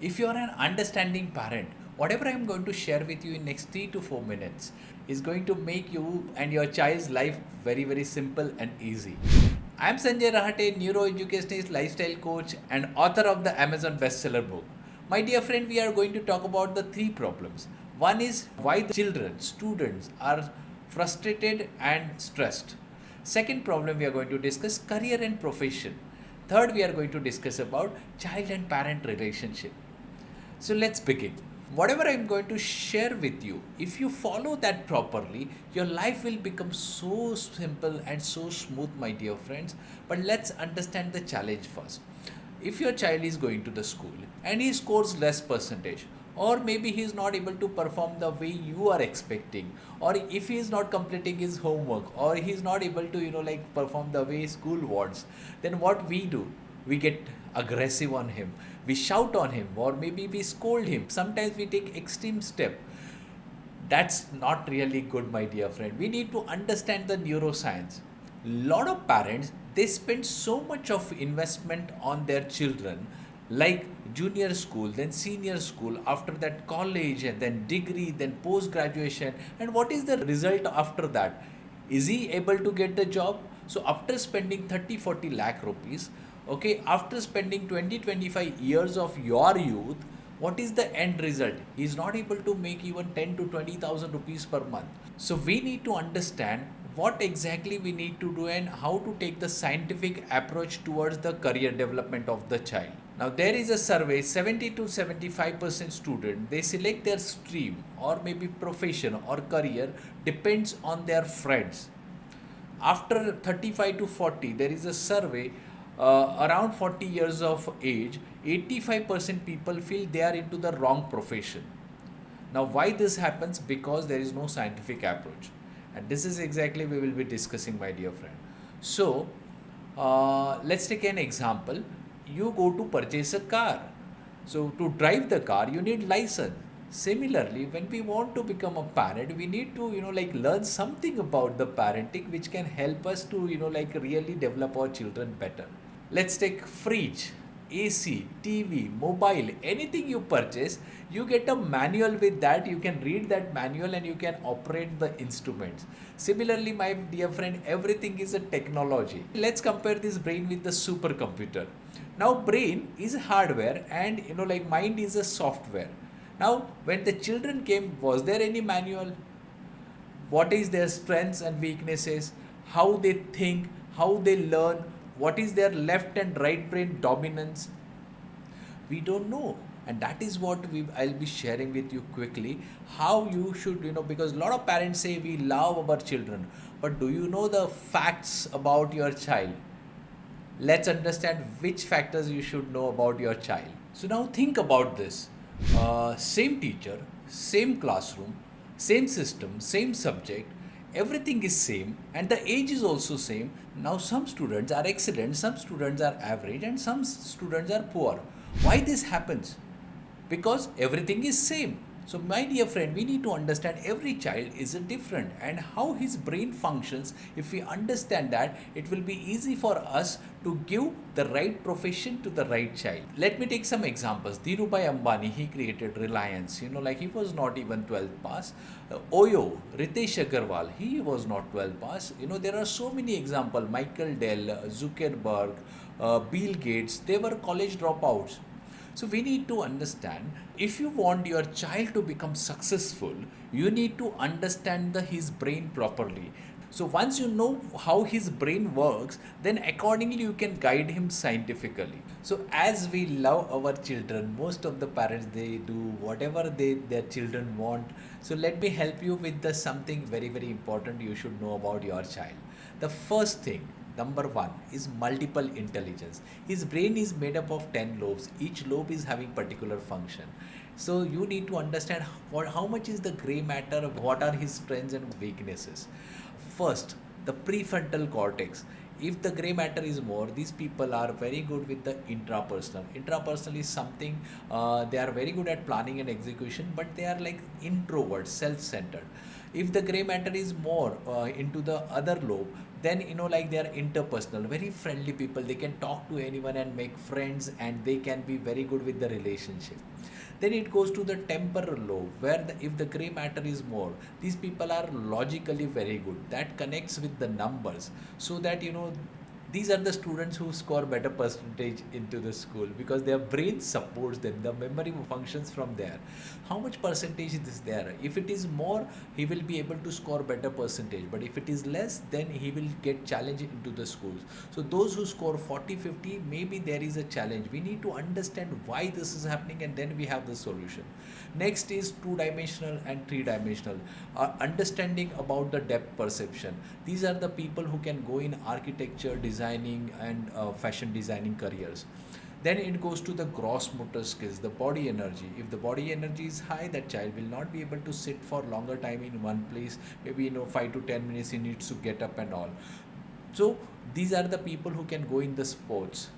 If you are an understanding parent, whatever I am going to share with you in next 3 to 4 minutes is going to make you and your child's life very very simple and easy. I am Sanjay Rahate, neuroeducationist, lifestyle coach and author of the Amazon bestseller book. My dear friend, we are going to talk about the three problems. One is why the children, students are frustrated and stressed. Second problem we are going to discuss career and profession. Third, we are going to discuss about child and parent relationship. So let's begin. Whatever I'm going to share with you, if you follow that properly, your life will become so simple and so smooth, my dear friends. But let's understand the challenge first. If your child is going to the school and he scores less percentage, or maybe he is not able to perform the way you are expecting, or if he is not completing his homework, or he is not able to perform the way school wants, then what we do, we get aggressive on him, we shout on him, or maybe we scold him, sometimes we take extreme step. That's not really good, my dear friend. We need to understand the neuroscience. Lot of parents, they spend so much of investment on their children, like junior school, then senior school, after that college, and then degree, then post graduation. And what is the result after that? Is he able to get the job? So after spending 30-40 lakh rupees, okay, after spending 20-25 years of your youth, what is the end result? He is not able to make even 10 to 20,000 rupees per month. So we need to understand what exactly we need to do and how to take the scientific approach towards the career development of the child. Now there is a survey, 70 to 75% student, they select their stream or maybe profession or career depends on their friends. After 35 to 40, there is a survey, around 40 years of age, 85% people feel they are into the wrong profession. Now, why this happens? Because there is no scientific approach. And this is exactly we will be discussing, my dear friend. So, let's take an example. You go to purchase a car. So, to drive the car, you need license. Similarly, when we want to become a parent, we need to, learn something about the parenting which can help us to, really develop our children better. Let's take fridge, AC, TV, mobile, anything you purchase, you get a manual with that. You can read that manual and you can operate the instruments. Similarly, my dear friend, everything is a technology. Let's compare this brain with the supercomputer. Now, brain is hardware and mind is a software. Now, when the children came, was there any manual? What is their strengths and weaknesses? How they think, how they learn, what is their left and right brain dominance? We don't know. And that is what I'll be sharing with you quickly. How you should, because a lot of parents say we love our children. But do you know the facts about your child? Let's understand which factors you should know about your child. So now think about this. Same teacher, same classroom, same system, same subject, everything is same and the age is also same. Now some students are excellent, some students are average and some students are poor. Why this happens? Because everything is same. So my dear friend, we need to understand every child is a different and how his brain functions. If we understand that, it will be easy for us to give the right profession to the right child. Let me take some examples. Dhirubhai Ambani, he created Reliance. He was not even 12th pass. Oyo, Ritesh Agarwal, he was not 12th pass. There are so many examples. Michael Dell, Zuckerberg, Bill Gates, they were college dropouts. So we need to understand, if you want your child to become successful, you need to understand his brain properly. So once you know how his brain works, then accordingly you can guide him scientifically. So as we love our children, most of the parents, they do whatever their children want. So let me help you with something very very important you should know about your child. The first thing, number one, is multiple intelligence. His brain is made up of 10 lobes. Each lobe is having particular function. So you need to understand how much is the gray matter, what are his strengths and weaknesses. First, the prefrontal cortex. If the gray matter is more, these people are very good with the intrapersonal. Intrapersonal is something, they are very good at planning and execution, but they are like introverts, self-centered. If the gray matter is more into the other lobe, Then like they are interpersonal, very friendly people, they can talk to anyone and make friends, and they can be very good with the relationship. Then it goes to the temporal lobe, where if the gray matter is more, these people are logically very good, that connects with the numbers, so that these are the students who score better percentage into the school, because their brain supports them, the memory functions from there. How much percentage is there? If it is more, he will be able to score better percentage, but if it is less, then he will get challenged into the schools. So those who score 40-50, maybe there is a challenge, we need to understand why this is happening, and then we have the solution. Next is two-dimensional and three-dimensional, understanding about the depth perception. These are the people who can go in architecture, designing, and fashion designing careers. Then it goes to the gross motor skills, the body energy. If the body energy is high, that child will not be able to sit for longer time in one place. Maybe 5 to 10 minutes he needs to get up and all. So these are the people who can go in the sports.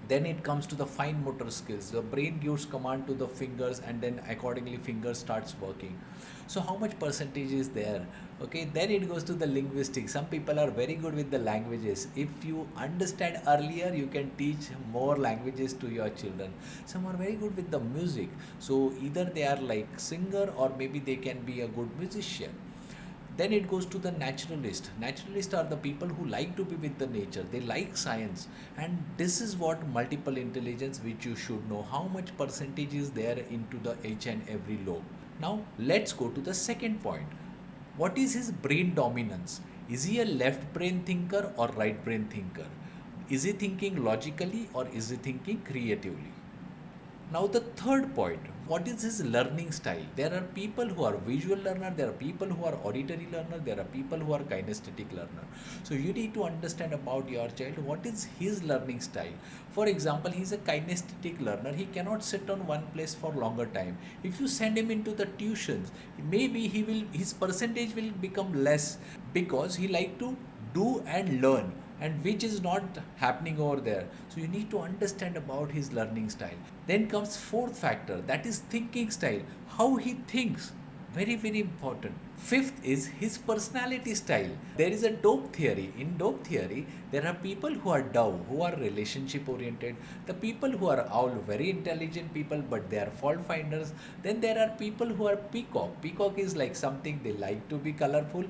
Then it comes to the fine motor skills, the brain gives command to the fingers, and then accordingly fingers starts working. So how much percentage is there? Okay, then it goes to the linguistics. Some people are very good with the languages. If you understand earlier, you can teach more languages to your children. Some are very good with the music, so either they are like singer, or maybe they can be a good musician. Then it goes to the naturalist. Naturalists are the people who like to be with the nature. They like science. And this is what multiple intelligence, which you should know. How much percentage is there into the each and every lobe. Now let's go to the second point. What is his brain dominance? Is he a left brain thinker or right brain thinker? Is he thinking logically or is he thinking creatively? Now the third point, what is his learning style? There are people who are visual learner, there are people who are auditory learner, there are people who are kinesthetic learner. So you need to understand about your child, what is his learning style. For example, he is a kinesthetic learner, he cannot sit on one place for longer time. If you send him into the tuitions, maybe his percentage will become less, because he like to do and learn, and which is not happening over there. So you need to understand about his learning style. Then comes fourth factor, that is thinking style, how he thinks. Very, very important. Fifth is his personality style. There is a dope theory. In dope theory, there are people who are dove, who are relationship oriented. The people who are owl, very intelligent people, but they are fault finders. Then there are people who are peacock. Peacock is like something, they like to be colorful,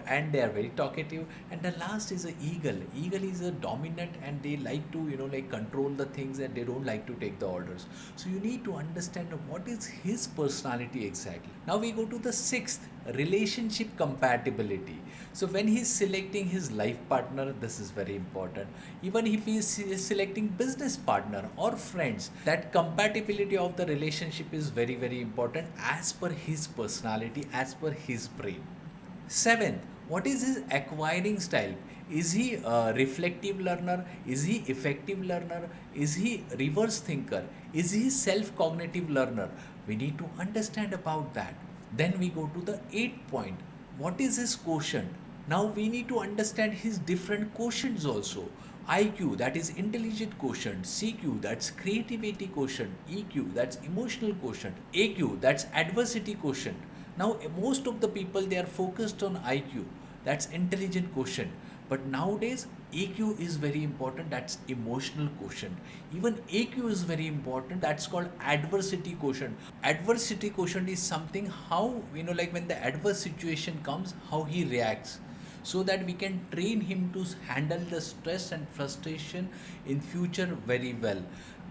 and they are very talkative. And the last is a eagle. Eagle is a dominant, and they like to like control the things, and they don't like to take the orders. So you need to understand what is his personality exactly. Now we go to the sixth, relationship compatibility. So when he is selecting his life partner, this is very important. Even if he is selecting business partner or friends, that compatibility of the relationship is very, very important as per his personality, as per his brain. Seventh, what is his acquiring style? Is he a reflective learner? Is he effective learner? Is he reverse thinker? Is he self-cognitive learner? We need to understand about that. Then we go to the 8th point. What is his quotient? Now we need to understand his different quotients also. IQ, that is intelligent quotient. CQ, that's creativity quotient. EQ, that's emotional quotient. AQ, that's adversity quotient. Now most of the people, they are focused on IQ, that's intelligent quotient. But nowadays EQ is very important, that's emotional quotient. Even AQ is very important, that's called adversity quotient. Adversity quotient is something how, like when the adverse situation comes, how he reacts, so that we can train him to handle the stress and frustration in future very well.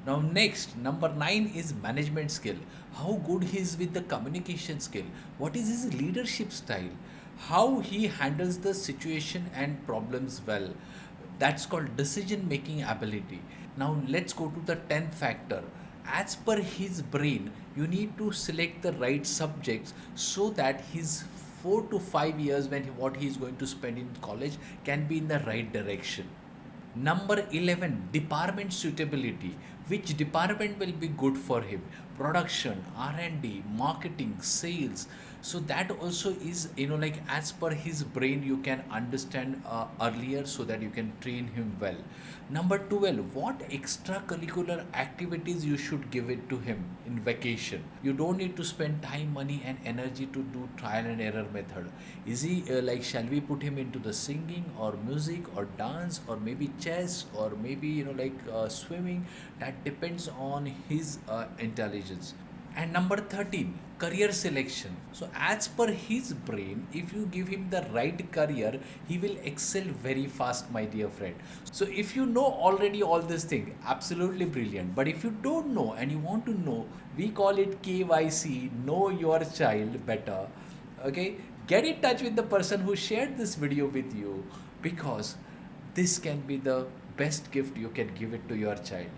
Now next, number 9 is management skill. How good he is with the communication skill. What is his leadership style? How he handles the situation and problems well. That's called decision making ability. Now let's go to the 10th factor. As per his brain, you need to select the right subjects, so that his 4 to 5 years what he is going to spend in college can be in the right direction. Number 11, department suitability. which department will be good for him, production, R&D, marketing, sales. So that also is, like as per his brain you can understand earlier, so that you can train him well. Number 12, what extracurricular activities you should give it to him in vacation. You don't need to spend time, money and energy to do trial and error method. Is he like, shall we put him into the singing or music or dance or maybe chess or maybe swimming? That depends on his intelligence. And number 13, career selection. So as per his brain, if you give him the right career, he will excel very fast, my dear friend. So if you know already all this thing, absolutely brilliant. But if you don't know and you want to know, we call it KYC, know your child better. Okay, get in touch with the person who shared this video with you, because this can be the best gift you can give it to your child.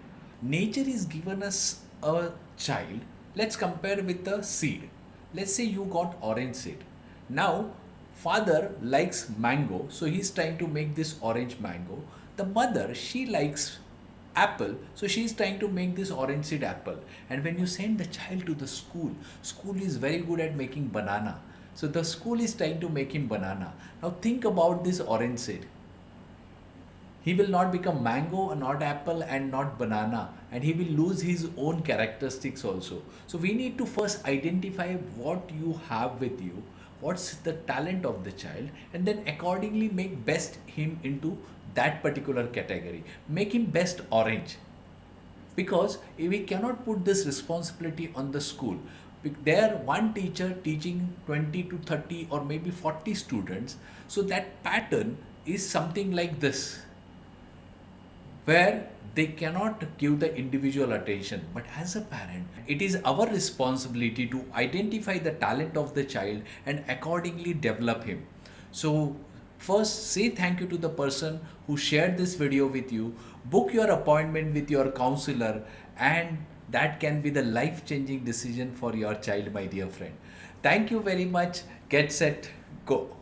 Nature is given us a child. Let's compare with the seed. Let's say you got orange seed. Now father likes mango, so he's trying to make this orange mango. The mother, she likes apple, so she's trying to make this orange seed apple. And when you send the child to the school is very good at making banana, so the school is trying to make him banana. Now think about this orange seed. He will not become mango, not apple and not banana, and he will lose his own characteristics also. So we need to first identify what you have with you, what's the talent of the child, and then accordingly make best him into that particular category. Make him best orange, because we cannot put this responsibility on the school. There one teacher teaching 20 to 30 or maybe 40 students, so that pattern is something like this, where they cannot give the individual attention. But as a parent, it is our responsibility to identify the talent of the child and accordingly develop him. So first, say thank you to the person who shared this video with you. Book your appointment with your counselor, and that can be the life-changing decision for your child, my dear friend. Thank you very much. Get set, go.